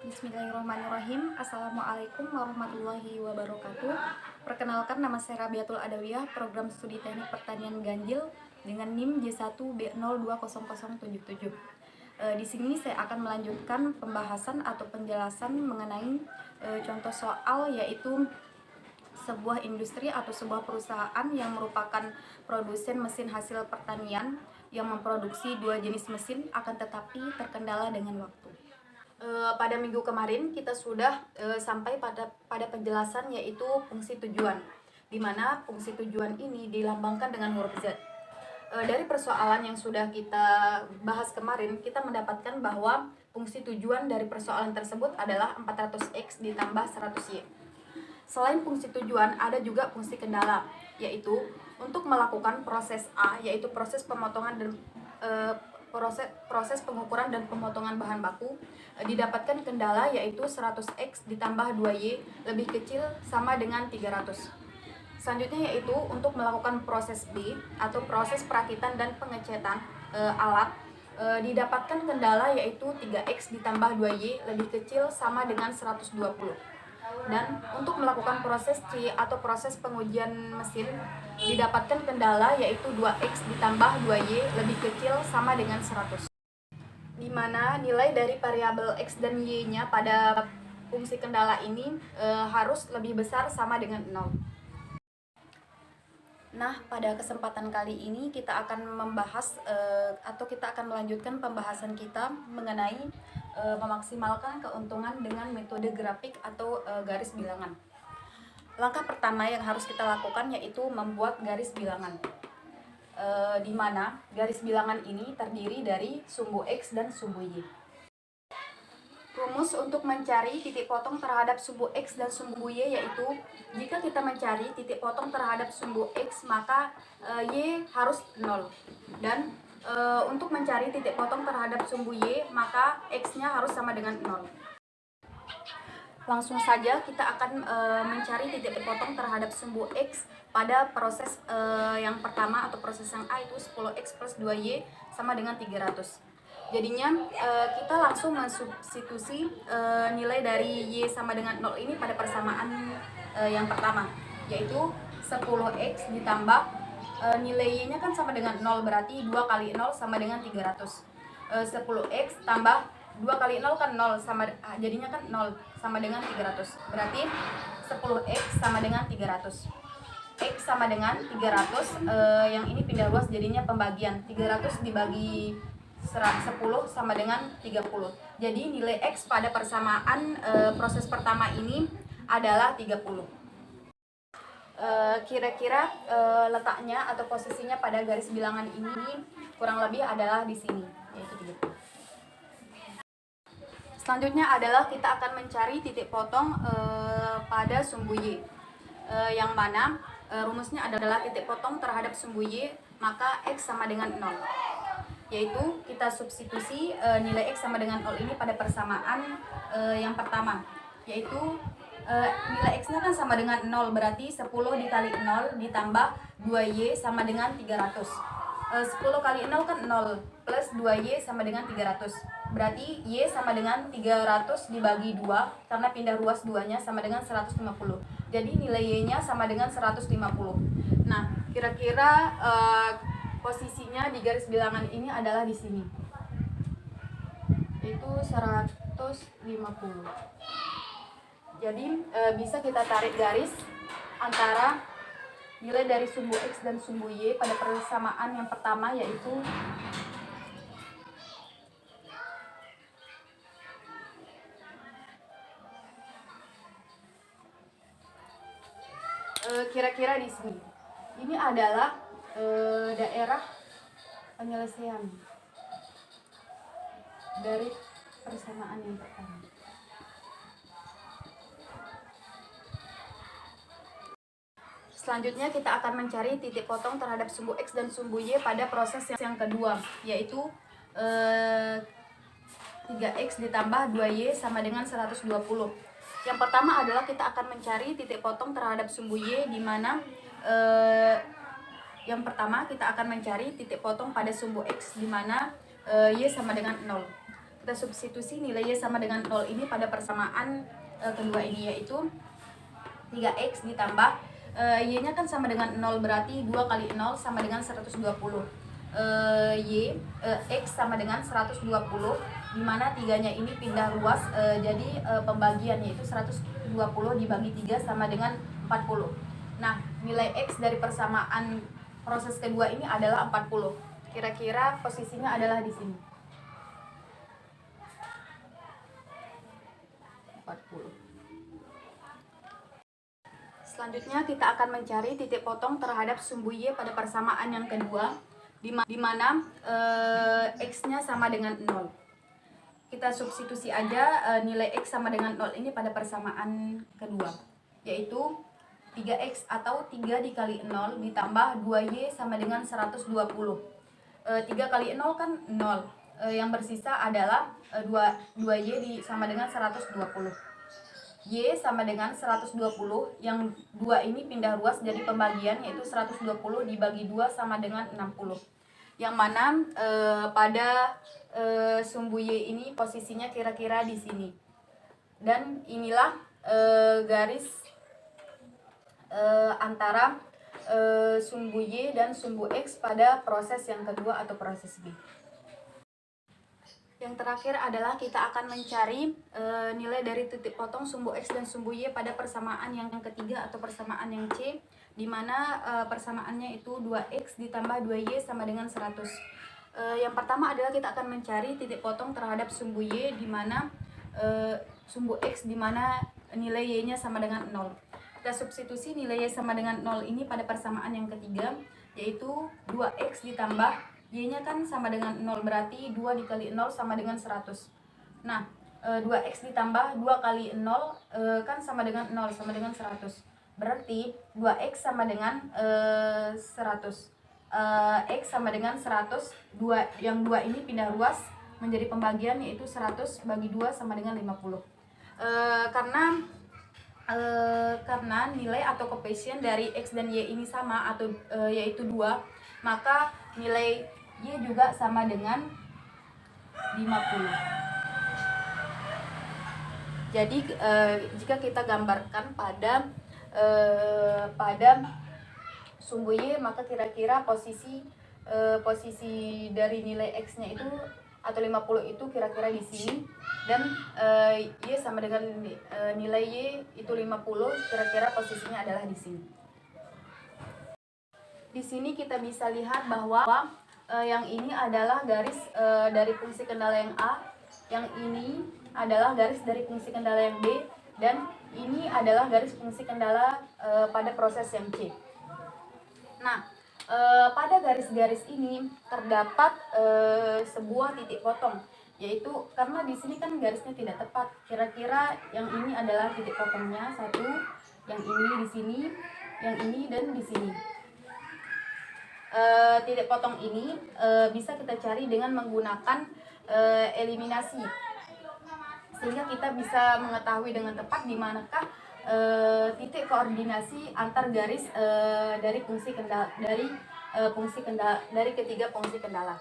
Bismillahirrahmanirrahim. Assalamualaikum warahmatullahi wabarakatuh. Perkenalkan, nama saya Rabiatul Adawiyah, program studi teknik pertanian ganjil dengan NIM J1B020077. Di sini saya akan melanjutkan pembahasan atau penjelasan mengenai contoh soal, yaitu sebuah industri atau sebuah perusahaan yang merupakan produsen mesin hasil pertanian yang memproduksi dua jenis mesin, akan tetapi terkendala dengan waktu. Pada minggu kemarin kita sudah sampai pada penjelasan, yaitu fungsi tujuan, di mana fungsi tujuan ini dilambangkan dengan huruf Z. Dari persoalan yang sudah kita bahas kemarin, kita mendapatkan bahwa fungsi tujuan dari persoalan tersebut adalah 400X ditambah 100Y. Selain fungsi tujuan, ada juga fungsi kendala, yaitu untuk melakukan proses A, yaitu proses pemotongan dan proses pengukuran dan pemotongan bahan baku, didapatkan kendala yaitu 100X ditambah 2Y lebih kecil sama dengan 300. Selanjutnya yaitu untuk melakukan proses B atau proses perakitan dan pengecetan alat, didapatkan kendala yaitu 3X ditambah 2Y lebih kecil sama dengan 120. Dan untuk melakukan proses C atau proses pengujian mesin, didapatkan kendala yaitu 2X ditambah 2Y lebih kecil sama dengan 100, di mana nilai dari variabel X dan Y-nya pada fungsi kendala ini harus lebih besar sama dengan 0. Nah, pada kesempatan kali ini kita akan membahas atau kita akan melanjutkan pembahasan kita mengenai memaksimalkan keuntungan dengan metode grafik atau garis bilangan. Langkah pertama yang harus kita lakukan yaitu membuat garis bilangan, di mana garis bilangan ini terdiri dari sumbu X dan sumbu Y. Rumus untuk mencari titik potong terhadap sumbu X dan sumbu Y yaitu, jika kita mencari titik potong terhadap sumbu X, maka Y harus 0. Dan untuk mencari titik potong terhadap sumbu Y, maka X-nya harus sama dengan 0. Langsung saja kita akan mencari titik potong terhadap sumbu X pada proses yang pertama atau proses yang A, itu 10X plus 2Y sama dengan 300. Jadinya kita langsung mensubstitusi nilai dari Y sama dengan 0 ini pada persamaan yang pertama, yaitu 10X ditambah nilai Y-nya kan sama dengan 0, berarti 2 kali 0 sama dengan 300. 10X tambah 2 kali 0 kan 0, jadinya kan 0 sama dengan 300. Berarti 10X sama dengan 300. X sama dengan 300, yang ini pindah ruas jadinya pembagian. 300 dibagi 10 sama dengan 30. Jadi nilai X pada persamaan proses pertama ini adalah 30. Kira-kira letaknya atau posisinya pada garis bilangan ini kurang lebih adalah di sini, yaitu 30. Selanjutnya adalah kita akan mencari titik potong pada sumbu Y, yang mana rumusnya adalah titik potong terhadap sumbu Y, maka X sama dengan 0. Yaitu kita substitusi nilai X sama dengan 0 ini pada persamaan yang pertama, yaitu nilai X-nya kan sama dengan 0, berarti 10 dikali 0 ditambah 2Y sama dengan 300. 10 kali 0 kan 0, plus 2Y sama dengan 300. Berarti Y sama dengan 300 dibagi 2, karena pindah ruas 2-nya sama dengan 150. Jadi nilai Y-nya sama dengan 150. Nah, kira-kira posisinya di garis bilangan ini adalah di sini, yaitu 150. Jadi bisa kita tarik garis antara nilai dari sumbu X dan sumbu Y pada persamaan yang pertama, yaitu kira-kira di sini. Ini adalah daerah penyelesaian dari persamaan yang pertama. Selanjutnya kita akan mencari titik potong terhadap sumbu X dan sumbu Y pada proses yang kedua, yaitu 3X ditambah 2Y sama dengan 120. Yang pertama adalah kita akan mencari titik potong terhadap sumbu Y, di mana yang pertama kita akan mencari titik potong pada sumbu X, di mana Y sama dengan 0. Kita substitusi nilai Y sama dengan 0 ini pada persamaan kedua ini, yaitu 3X ditambah Y-nya kan sama dengan 0, berarti 2 kali 0 sama dengan 120. X sama dengan 120, dimana 3-nya ini pindah ruas, jadi pembagian yaitu 120 dibagi 3 sama dengan 40. Nah, nilai X dari persamaan proses kedua ini adalah 40. Kira-kira posisinya adalah di sini. 40. Selanjutnya kita akan mencari titik potong terhadap sumbu Y pada persamaan yang kedua, di mana X-nya sama dengan 0. Kita substitusi aja nilai X sama dengan 0 ini pada persamaan kedua, yaitu 3X atau 3 dikali 0 ditambah 2Y sama dengan 120. 3 kali 0 kan 0. Yang bersisa adalah 2Y sama dengan 120. Y sama dengan 120, yang 2 ini pindah ruas jadi pembagian, yaitu 120 dibagi 2 sama dengan 60. Yang mana pada sumbu Y ini posisinya kira-kira di sini. Dan inilah garis antara sumbu Y dan sumbu X pada proses yang kedua atau proses B. Yang terakhir adalah kita akan mencari nilai dari titik potong sumbu X dan sumbu Y pada persamaan yang ketiga atau persamaan yang C, di mana persamaannya itu 2X ditambah 2Y sama dengan 100. Yang pertama adalah kita akan mencari titik potong terhadap sumbu Y, di mana sumbu X di mana nilai Y-nya sama dengan 0. Kita substitusi nilai Y sama dengan 0 ini pada persamaan yang ketiga, yaitu 2X ditambah Y-nya kan sama dengan 0, berarti 2 dikali 0 sama dengan 100. Nah, 2X ditambah 2 kali 0 kan sama dengan 0, sama dengan 100. Berarti 2X sama dengan 100. X sama dengan 100, yang 2 ini pindah ruas menjadi pembagian, yaitu 100 bagi 2 sama dengan 50. Karena nilai atau koefisien dari X dan Y ini sama, atau yaitu 2, maka nilai Y juga sama dengan 50. Jadi jika kita gambarkan pada sumbu Y, maka kira-kira posisi dari nilai X-nya itu atau 50 itu kira-kira di sini, dan Y sama dengan nilai Y itu 50, kira-kira posisinya adalah di sini. Di sini kita bisa lihat bahwa yang ini adalah garis dari fungsi kendala yang A, yang ini adalah garis dari fungsi kendala yang B, dan ini adalah garis fungsi kendala pada proses yang C. Nah, pada garis-garis ini terdapat sebuah titik potong, yaitu karena di sini kan garisnya tidak tepat, kira-kira yang ini adalah titik potongnya, satu, yang ini di sini, yang ini, dan di sini. Titik potong ini bisa kita cari dengan menggunakan eliminasi, sehingga kita bisa mengetahui dengan tepat di manakah titik koordinasi antar garis dari fungsi kendala, dari ketiga fungsi kendala.